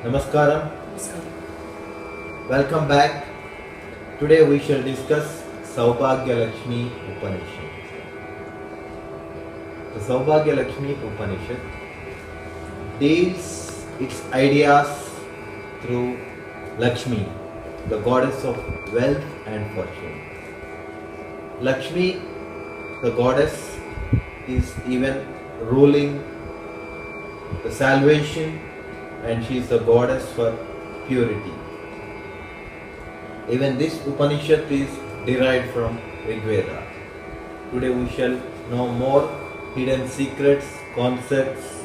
Namaskaram. Welcome back. Today we shall discuss Saubhagya Lakshmi Upanishad. The Saubhagya Lakshmi Upanishad deals its ideas through Lakshmi, the goddess of wealth and fortune. Lakshmi, the goddess, is even ruling the salvation, and she is the goddess for purity. Even this Upanishad is derived from Rig Veda. Today we shall know more hidden secrets, concepts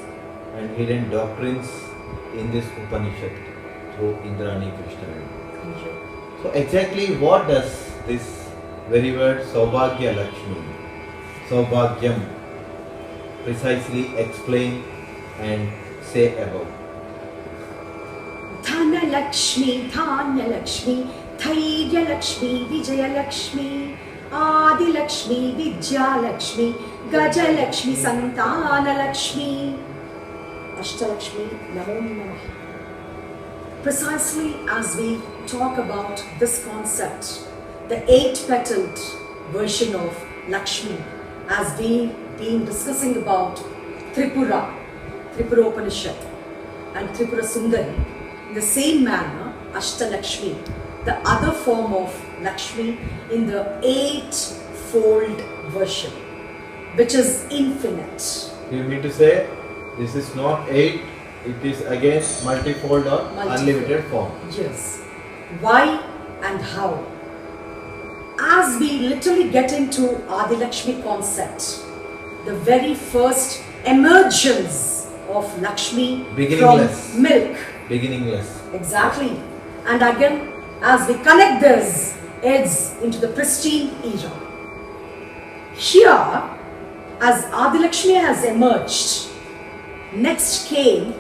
and hidden doctrines in this Upanishad through Indrani Krishnavedi. So exactly what does this very word Saubhagya Lakshmi, Saubhagyam, precisely explain and say about? Dhana Lakshmi, Dhanya Lakshmi, Dhairya Lakshmi, Vijaya Lakshmi, Adi Lakshmi, Vidya Lakshmi, Gaja Lakshmi, Santana Lakshmi, Ashtalakshmi, Namo Namaha. Precisely as we talk about this concept, the 8-petaled version of Lakshmi, as we been discussing about Tripura Upanishad and Tripura Sundari, in the same manner, Ashtalakshmi, the other form of Lakshmi in the 8-fold version, which is infinite. You mean to say this is not 8, it is again multifold or unlimited form? Yes. Why and how? As we literally get into Adilakshmi concept, the very first emergence of Lakshmi Beginningless. from milk. Beginningless. Exactly. And again, as we connect this, it's into the pristine era. Here, as Adilakshmi has emerged, next came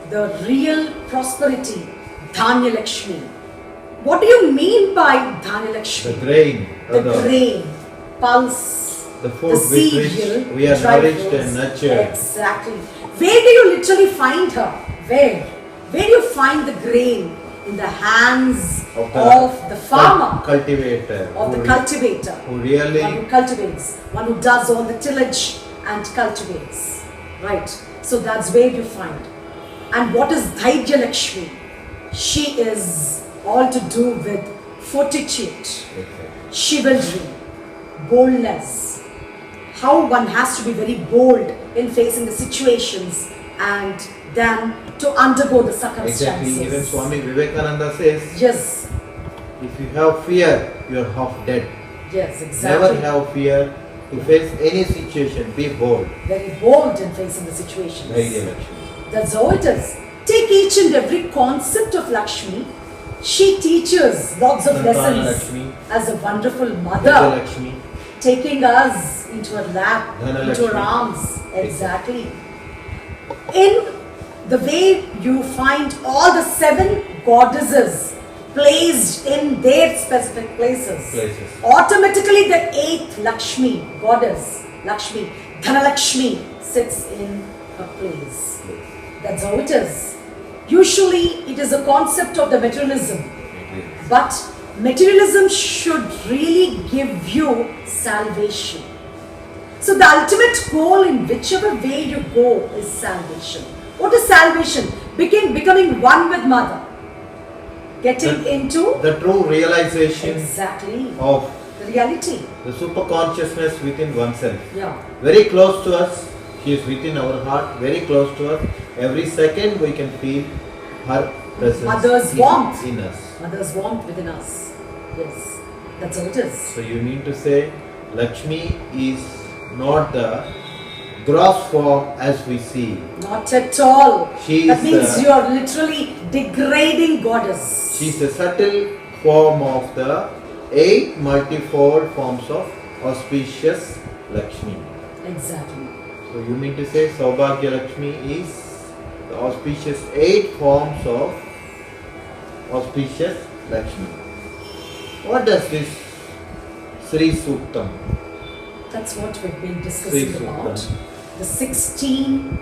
the real prosperity, Dhanya Lakshmi. What do you mean by Dhanya Lakshmi? The grain. The grain, pulse, the food the with which cereal, we are dry nourished fruits. and nurtured. Exactly. Where do you literally find her? Where? Where do you find the grain? In the hands of the farmer, cultivator, of the cultivator, who really one who cultivates, one who does all the tillage and cultivates. Right. So that's where you find. And what is Dhairya Lakshmi? She is all to do with fortitude, chivalry, boldness. How one has to be very bold in facing the situations and then to undergo the circumstances. Exactly. Even Swami Vivekananda says, yes, if you have fear, you are half dead. Yes, exactly. Never have fear to face any situation. Be bold. Very bold in facing the situations. Dhairya Lakshmi. That's how it is. Take each and every concept of Lakshmi. She teaches lots of Santana lessons Lakshmi, as a wonderful Gaja mother, Lakshmi, taking us into her lap, Dhana into her Lakshmi. arms. Exactly. In the way you find all the 7 goddesses placed in their specific places. Automatically the 8th Lakshmi, goddess, Lakshmi, Dhana Lakshmi, sits in her place. That's how it is. Usually it is a concept of the materialism. But materialism should really give you salvation. So the ultimate goal in whichever way you go is salvation. What is salvation? Becoming one with Mother. Getting into the true realization exactly of the reality. The super consciousness within oneself. Yeah. Very close to us. She is within our heart. Very close to us. Every second we can feel her presence. Mother's warmth in us. Mother's warmth within us. Yes. That's how it is. So you mean to say Lakshmi is not the gross form as we see. Not at all. That means the, you are literally degrading goddess. She is a subtle form of the 8 multifold forms of auspicious Lakshmi. Exactly. So you mean to say Saubhagya Lakshmi is the auspicious 8 forms of auspicious Lakshmi. What does this Sri Suktam? That's what we've been discussing Sri about. Suktam. The 16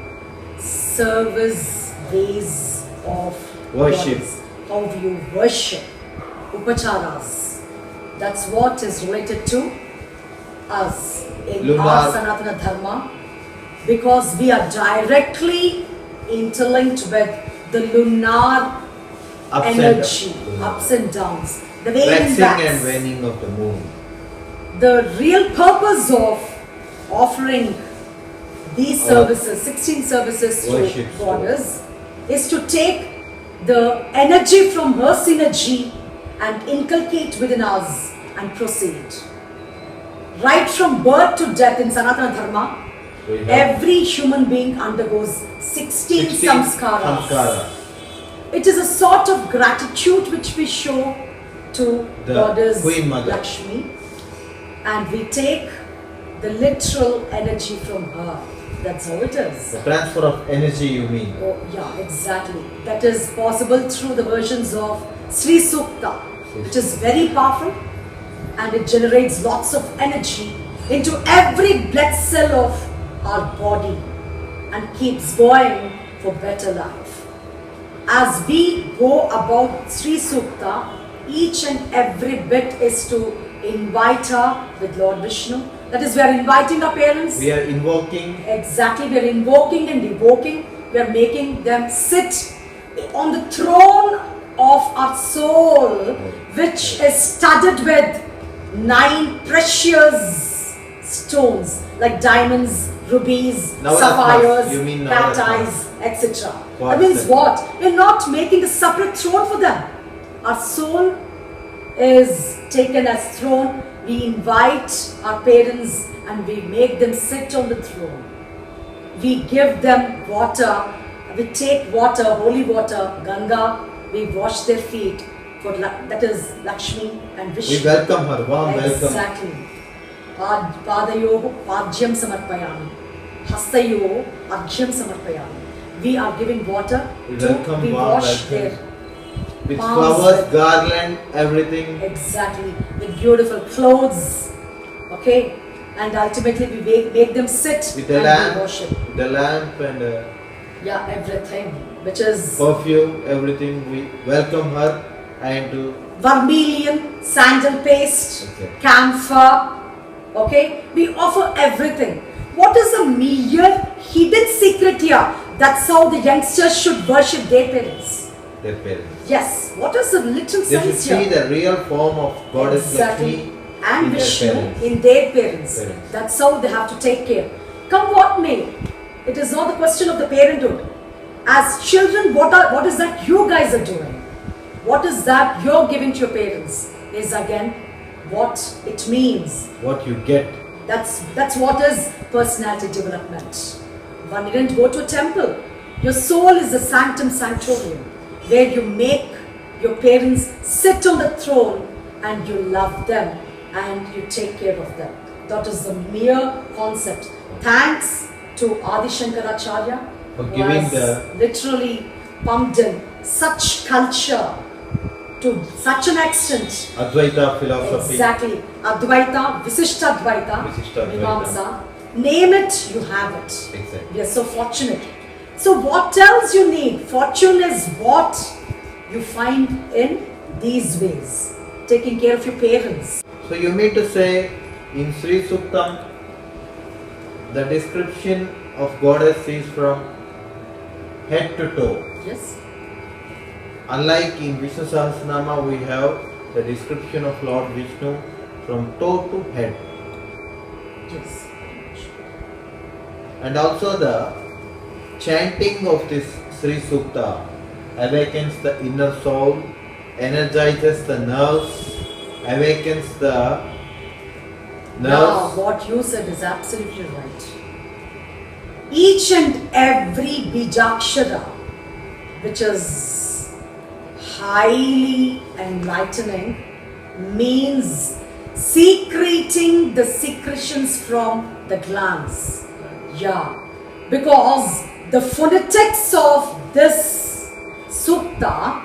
service ways of Worship. goddess. How do you worship? Upacharas. That's what is related to us in Lunar. our Sanatana Dharma, because we are directly interlinked with the lunar Ups and energy, downs. ups and downs, the waning Waxing backs. and waning of the moon. The real purpose of offering these services, 16 services to Worship. goddess, is to take the energy from her synergy and inculcate within us and proceed. Right from birth to death in Sanatana Dharma, We have every human being undergoes 16 samskaras. samskaras. It is a sort of gratitude which we show to The goddess Queen Mother. Lakshmi, and we take the literal energy from her. That's how it is. The transfer of energy, you mean? Oh, yeah, exactly. That is possible through the versions of Sri Sukta, which is very powerful, and it generates lots of energy into every blood cell of our body and keeps going for better life. As we go about Sri Sukta, each and every bit is to invite her with Lord Vishnu. That is, we are inviting our parents. We are invoking Exactly, we are invoking and evoking. We are making them sit on the throne of our soul, which is studded with 9 precious stones like diamonds, rubies, Navaratnas. sapphires, You mean cat Navaratnas. eyes, etc. What That means is what? We're not making a separate throne for them. Our soul is taken as throne. We invite our parents and we make them sit on the throne. We give them water. We take water, holy water, Ganga. We wash their feet. That is Lakshmi and Vishnu. We welcome her, warm welcome. Exactly. Padayo Pajyam Samarpayami. Hastayo Arjyam Samarpayami. We are giving water. We to welcome, we warm wash welcome. their With palms flowers, with- garland, everything. Exactly, with beautiful clothes, okay, and ultimately we make them sit With the and lamp, we worship. with the lamp and Yeah, everything, which is perfume, everything. We welcome her and to vermilion, sandal paste, Okay. camphor, okay, we offer everything. What is the mere hidden secret here? That's how the youngsters should worship their parents. their parents. Yes, what is the little They should sense see here? the real form of Goddess Exactly. Lakshmi And in their Vishnu parents. in their parents. Parents. That's how they have to take care. Come what may, it is not the question of the parenthood. As children, what is that you guys are doing? What is that you're giving to your parents? Is again what it means. What you get. That's what is personality development. One didn't go to a temple. Your soul is a sanctum sanctorium, where you make your parents sit on the throne and you love them and you take care of them. That is the mere concept. Thanks to Adi Shankaracharya, For who giving has the- literally pumped in such culture to such an extent. Advaita philosophy. Exactly. Advaita, Visishtadvaita, Visishtadvaita. Mimamsa. Name it, you have it. Exactly. We are so fortunate. So what else you need? Fortune is what you find in these ways. Taking care of your parents. So you mean to say in Sri Suktam, the description of goddess is from head to toe. Yes? Unlike in Vishnu Sahasranama, we have the description of Lord Vishnu from toe to head. Yes. And also the chanting of this Sri Sukta awakens the inner soul, energizes the nerves, awakens the Now, nerves. what you said is absolutely right. Each and every Bijakshara, which is highly enlightening, means secreting the secretions from the glands. Yeah, because the phonetics of this sukta